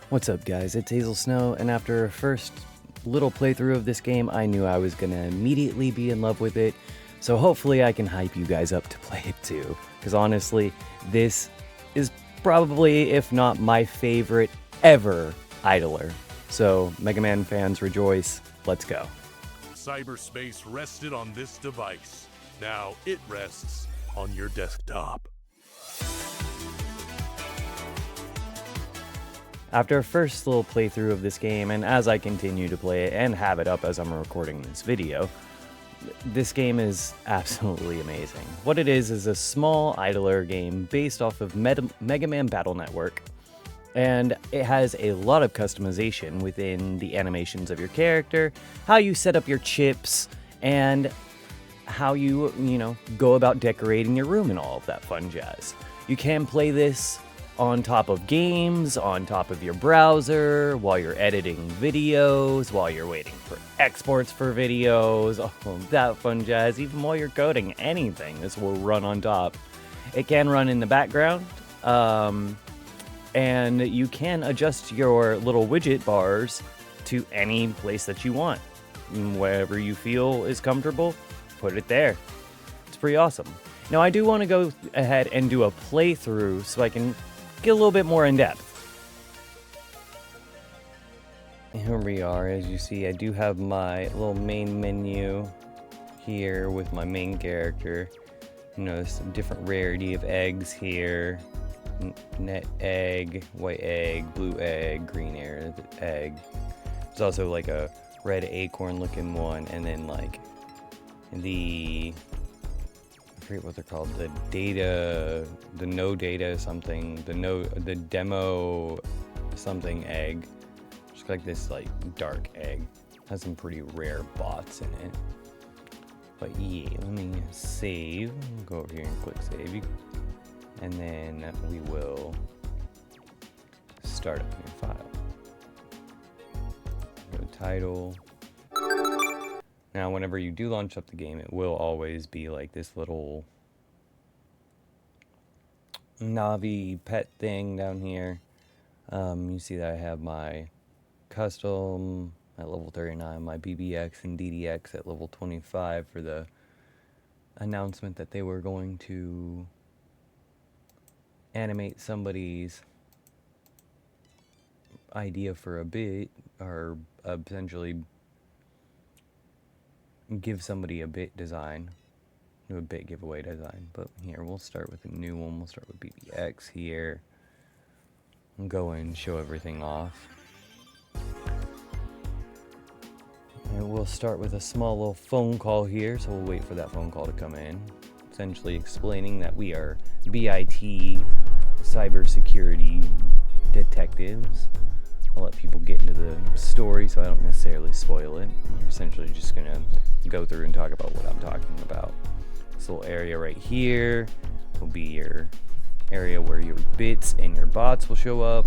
What's up, guys? It's Hazel Snow, and after a first little playthrough of this game, I knew I was gonna immediately be in love with it, so hopefully I can hype you guys up to play it too, because honestly, this is probably, if not my favorite ever idler. So, Mega Man fans rejoice, let's go. Cyberspace rested on this device. Now it rests on your desktop. After a first little playthrough of this game, and as I continue to play it and have it up as I'm recording this video, this game is absolutely amazing. What it is a small idler game based off of Mega Man Battle Network, and it has a lot of customization within the animations of your character, how you set up your chips, and how you go about decorating your room and all of that fun jazz. You can play this on top of games, on top of your browser, while you're editing videos, while you're waiting for exports for videos, all of that fun jazz. Even while you're coding anything, this will run on top. It can run in the background, and you can adjust your little widget bars to any place that you want. Wherever you feel is comfortable, put it there. It's pretty awesome. Now, I do want to go ahead and do a playthrough so I can get a little bit more in depth. Here we are. As you see, I do have my little main menu here with my main character. You know, there's some different rarity of eggs here. Net egg, white egg, blue egg, green egg. There's also like a red acorn looking one, and then like the, I forget what they're called, the demo something egg. Just like this like dark egg. Has some pretty rare bots in it. But yeah, let me save. Go over here and click save. And then we will start up a new file. Go to title. Now, whenever you do launch up the game, it will always be like this little Navi pet thing down here. You see that I have my custom at level 39, my BBX and DDX at level 25 for the announcement that they were going to animate somebody's idea for a bit, or essentially give somebody a bit design, do a bit giveaway design. But here, we'll start with a new one. We'll start with BBX here. And go and show everything off. And we'll start with a small little phone call here, so we'll wait for that phone call to come in. Essentially explaining that we are B.I.T. cybersecurity detectives. I'll let people get into the story so I don't necessarily spoil it. We're essentially just gonna go through and talk about what I'm talking about. This little area right here will be your area where your bits and your bots will show up.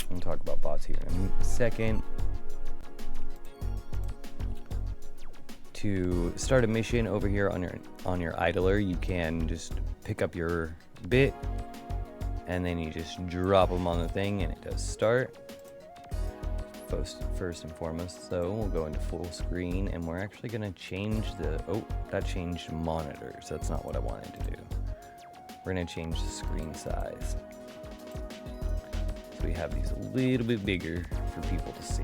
We'll talk about bots here in a second. To start a mission over here on your idler, you can just pick up your bit and then you just drop them on the thing and it does start. First and foremost, so we'll go into full screen and we're actually going to change that changed monitors. That's not what I wanted to do. We're going to change the screen size. So we have these a little bit bigger for people to see.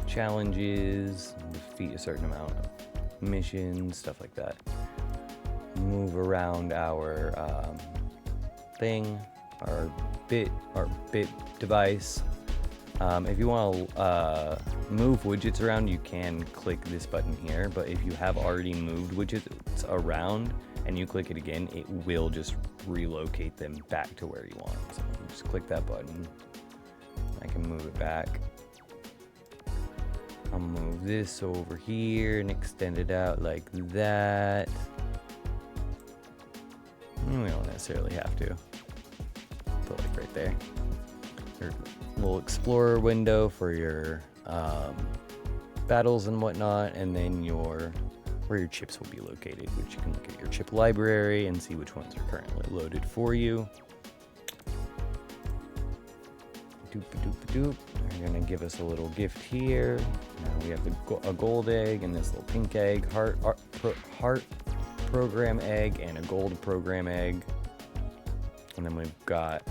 Challenges, defeat a certain amount of missions, stuff like that. Move around our thing, our bit device. If you want to move widgets around, you can click this button here, but if you have already moved widgets around and you click it again, it will just relocate them back to where you want. So just click that button. I can move it back. I'll move this over here and extend it out like that. We don't necessarily have to. Put like right there. Your little explorer window for your battles and whatnot, and then your where your chips will be located, which you can look at your chip library and see which ones are currently loaded for you. Doop-a-doop-a-doop. They're gonna give us a little gift here. Now we have a gold egg and this little pink egg, heart program egg, and a gold program egg. And then we've got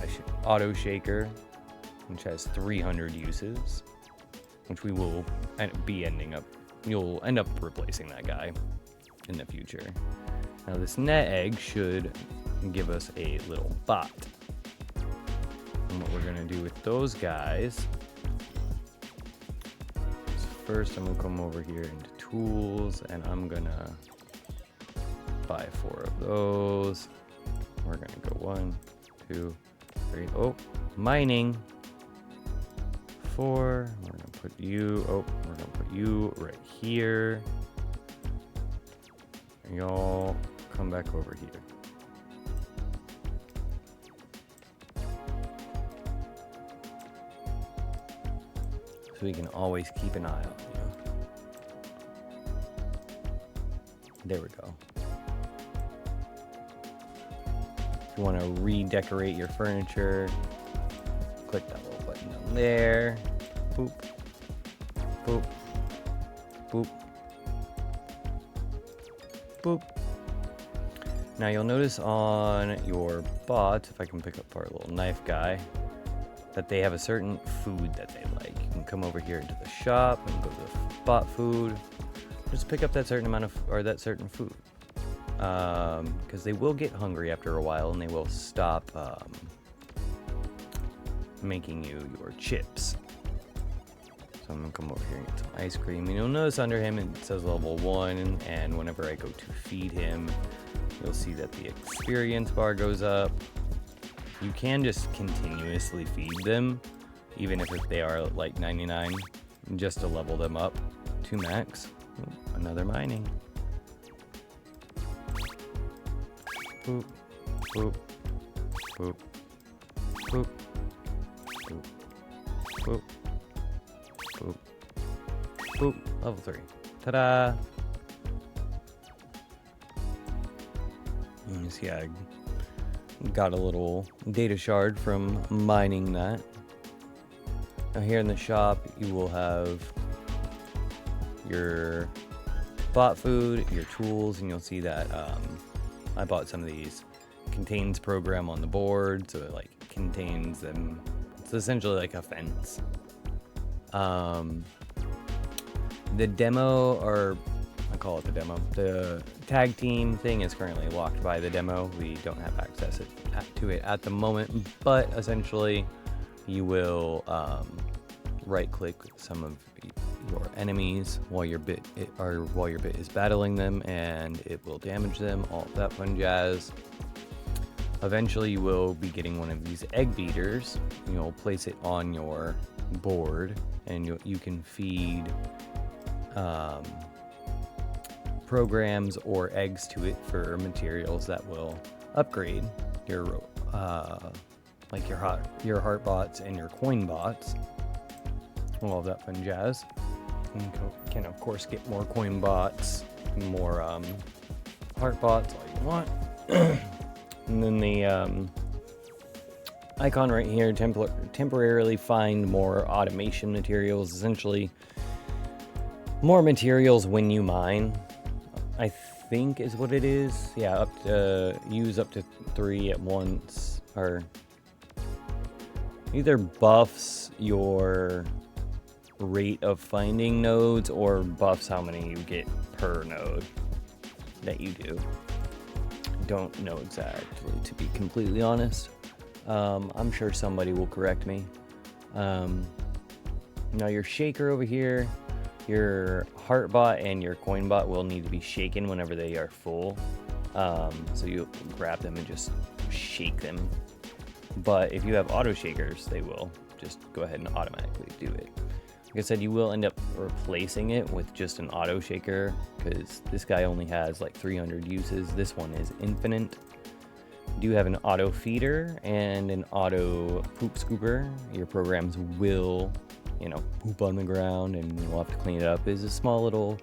auto shaker, which has 300 uses, which we will you'll end up replacing that guy in the future. Now this net egg should give us a little bot. And what we're gonna do with those guys is first I'm gonna come over here into tools and I'm gonna buy 4 of those. We're gonna go 1, 2, 3. Oh, mining. 4. We're gonna put you. Oh, we're gonna put you right here. Y'all come back over here. So we can always keep an eye on you. There we go. If you want to redecorate your furniture, click that little button down there. Boop. Boop. Boop. Boop. Now you'll notice on your bot, if I can pick up our little knife guy, that they have a certain food that they like. You can come over here into the shop and go to the bot food. Just pick up that certain amount of, or that certain food. Because they will get hungry after a while and they will stop making you your chips. So I'm gonna come over here and get some ice cream. And you'll notice under him it says level 1, and whenever I go to feed him, you'll see that the experience bar goes up. You can just continuously feed them, even if they are like 99, just to level them up to max. Ooh, another mining. Boop, boop, boop, boop, boop, boop, boop, boop. Level 3. Ta-da! You see, I got a little data shard from mining that. Now here in the shop, you will have your bot food, your tools, and you'll see that I bought some of these contains program on the board, so it like contains them. It's essentially like a fence. The demo, or I call it the demo, the tag team thing is currently locked by the demo. We don't have access to it at the moment, but essentially you will right click some of your enemies while your bit is battling them, and it will damage them, all of that fun jazz. Eventually you will be getting one of these egg beaters. You'll place it on your board and you can feed programs or eggs to it for materials that will upgrade your like your heart bots and your coin bots, all of that fun jazz. You can of course get more coin bots, more heart bots, all you want. And then the icon right here, temporarily find more automation materials, essentially more materials when you mine, I think is what it is. Yeah, use up to 3 at once, or either buffs your rate of finding nodes or buffs how many you get per node that you do. Don't know exactly, to be completely honest. I'm sure somebody will correct me. Now your shaker over here, your heart bot and your coin bot will need to be shaken whenever they are full. So you grab them and just shake them. But if you have auto shakers, they will just go ahead and automatically do it. Like I said, you will end up replacing it with just an auto shaker, because this guy only has like 300 uses. This one is infinite. You do have an auto feeder and an auto poop scooper. Your programs will, poop on the ground and you'll have to clean it up. It's a small little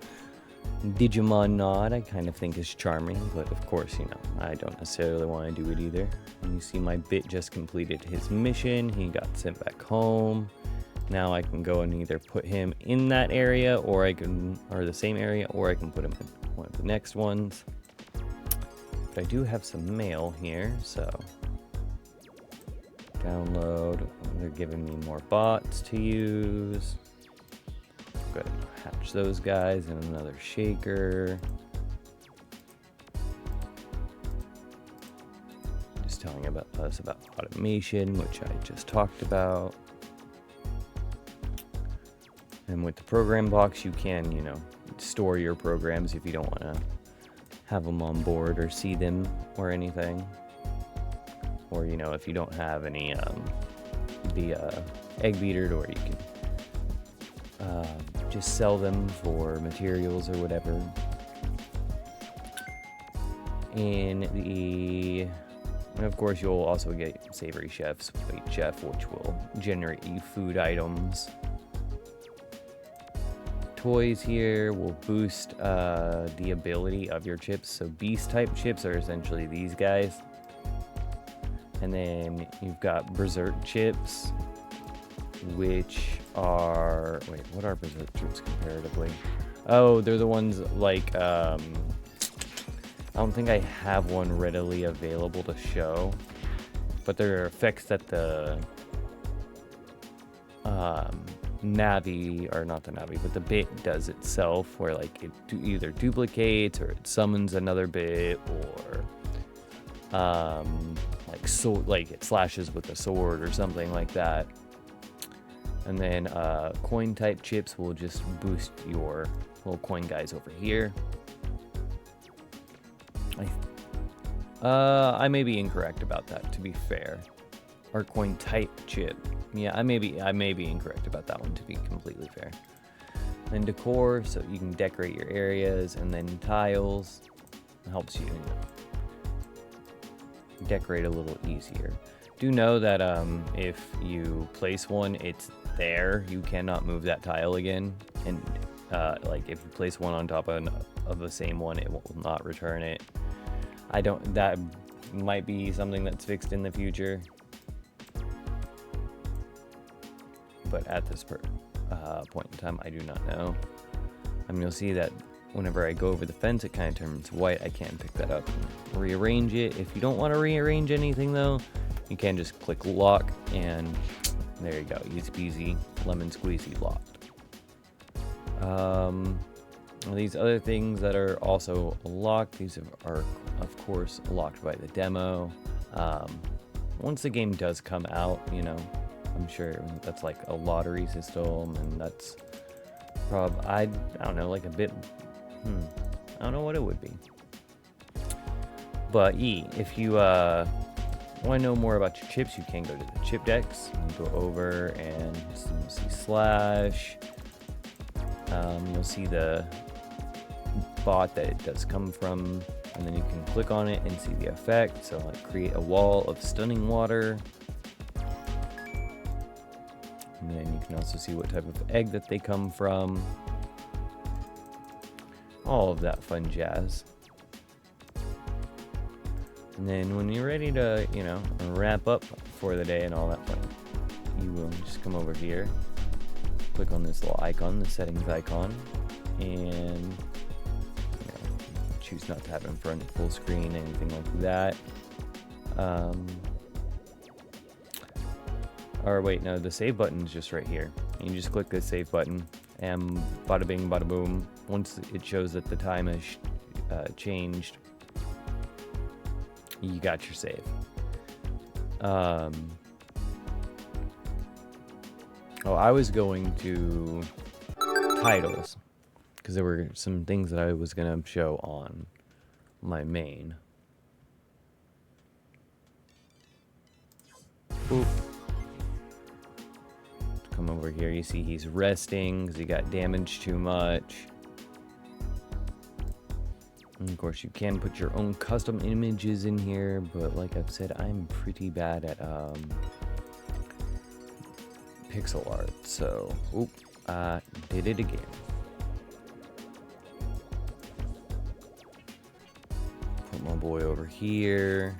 Digimon Nod, I kind of think is charming, but of course, you know, I don't necessarily want to do it either. And you see my Bit just completed his mission. He got sent back home. Now I can go and either put him in that area, or the same area, or I can put him in one of the next ones. But I do have some mail here, so download. They're giving me more bots to use. Go ahead and hatch those guys and another shaker. Just telling us about automation, which I just talked about. And with the program box, you can, you know, store your programs if you don't want to have them on board or see them or anything. Or, you know, if you don't have any, the egg beater, or you can just sell them for materials or whatever. And of course, you'll also get Savory Chef's White Chef, which will generate you food items. Toys here will boost the ability of your chips. So beast type chips are essentially these guys. And then you've got Berserk chips, which are, wait, what are Berserk chips comparatively? Oh, they're the ones like, I don't think I have one readily available to show, but there are effects that the Navi, or not the Navi, but the Bit does itself, where like it either duplicates or it summons another Bit, or like it slashes with a sword or something like that. And then coin type chips will just boost your little coin guys over here. I may be incorrect about that, to be fair. Or coin type chip. Yeah, I may be incorrect about that one, to be completely fair. Then decor, so you can decorate your areas, and then tiles helps you decorate a little easier. Do know that if you place one, it's there. You cannot move that tile again, and like if you place one on top of the same one, it will not return it. That might be something that's fixed in the future, but at this point in time, I do not know. You'll see that whenever I go over the fence, it kind of turns white. I can pick that up and rearrange it. If you don't want to rearrange anything though, you can just click lock, and there you go. Easy peasy, lemon squeezy locked. These other things that are also locked, these are of course locked by the demo. Once the game does come out, you know, I'm sure that's like a lottery system, and that's I don't know, like a bit, I don't know what it would be. But if you want to know more about your chips, you can go to the chip decks. You can go over and you'll see slash. You'll see the bot that it does come from, and then you can click on it and see the effect. So like create a wall of stunning water. And then you can also see what type of egg that they come from. All of that fun jazz. And then when you're ready to, you know, wrap up for the day and all that fun, you will just come over here, click on this little icon, the settings icon, and you know, choose not to have in front full screen, anything like that. Or wait, no, the save button's just right here. You just click the save button, and bada bing, bada boom. Once it shows that the time has changed, you got your save. Oh, I was going to titles, because there were some things that I was going to show on my main. Oop. Come over here, you see he's resting because he got damaged too much. And of course, you can put your own custom images in here, but like I've said, I'm pretty bad at pixel art, so oop, I did it again. boy over here.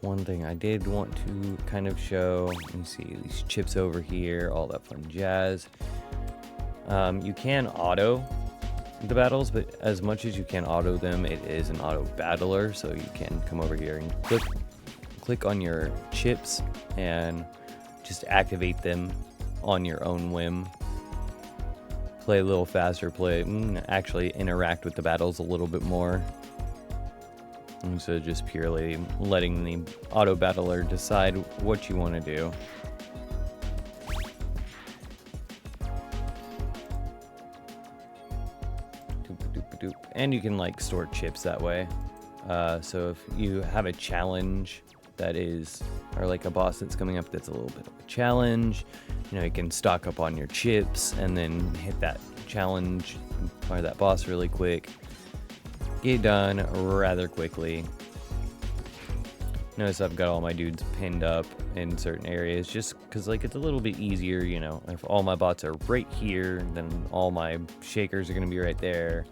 One thing I did want to kind of show, you see these chips over here, all that fun jazz. You can auto the battles, but as much as you can auto them, it is an auto battler, so you can come over here and click on your chips and just activate them on your own whim. Play a little faster, actually interact with the battles a little bit more. Instead of just purely letting the auto battler decide what you want to do. And you can like store chips that way. So if you have a challenge that is, or like a boss that's coming up that's a little bit of a challenge, you know, you can stock up on your chips and then hit that challenge or that boss really quick. Get done rather quickly. Notice I've got all my dudes pinned up in certain areas just because like it's a little bit easier, you know, if all my bots are right here, then all my shakers are going to be right there.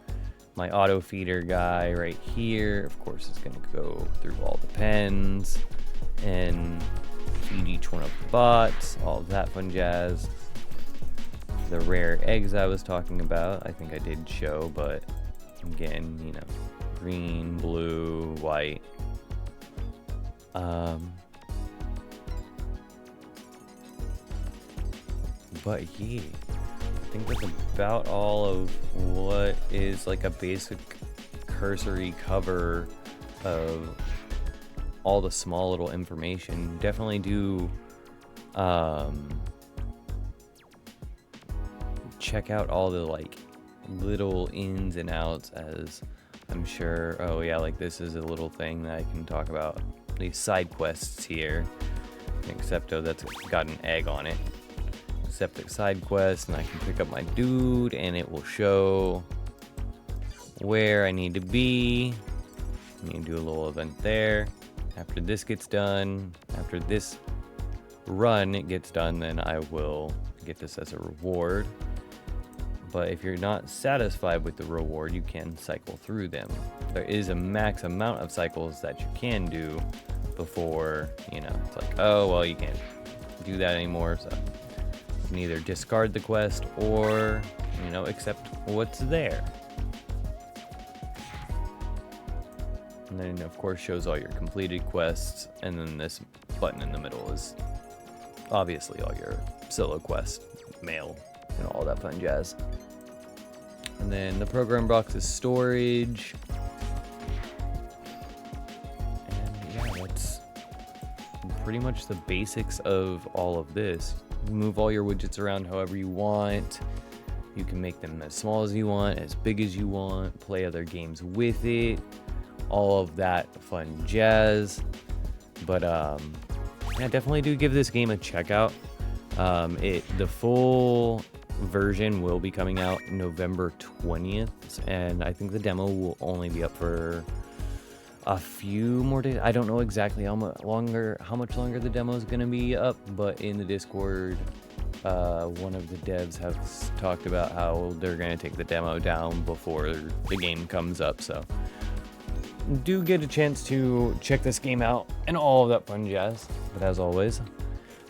My auto feeder guy right here, of course, is going to go through all the pens and feed each one of the bots, all of that fun jazz. The rare eggs I was talking about, I think I did show, but again, you know, green, blue, white. But yeah, I think that's about all of what is like a basic cursory cover of all the small little information. Definitely do check out all the like little ins and outs, as I'm sure, oh yeah, like this is a little thing that I can talk about. These side quests here, excepto that's got an egg on it. Accept the side quest, and I can pick up my dude, and it will show where I need to be. I need to do a little event there. After this gets done, after this run it gets done, then I will get this as a reward. But if you're not satisfied with the reward, you can cycle through them. There is a max amount of cycles that you can do before, you know, it's like, oh, well, you can't do that anymore. So you can either discard the quest or, you know, accept what's there. And then, of course, shows all your completed quests. And then this button in the middle is obviously all your solo quests, mail, and all that fun jazz. And then the program box is storage. And yeah, that's pretty much the basics of all of this. You move all your widgets around however you want. You can make them as small as you want, as big as you want, play other games with it, all of that fun jazz. But yeah, definitely do give this game a check out. The full version will be coming out November 20th, and I think the demo will only be up for a few more days. I don't know exactly how much longer the demo is going to be up, but in the Discord, one of the devs has talked about how they're going to take the demo down before the game comes up, so do get a chance to check this game out and all of that fun jazz. But as always,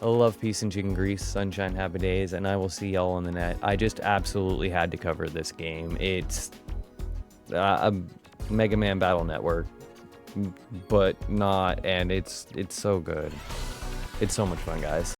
love, peace, and chicken grease, sunshine, happy days, and I will see y'all on the net. I just absolutely had to cover this game. It's a Mega Man Battle Network, but not, and it's so good. It's so much fun, guys.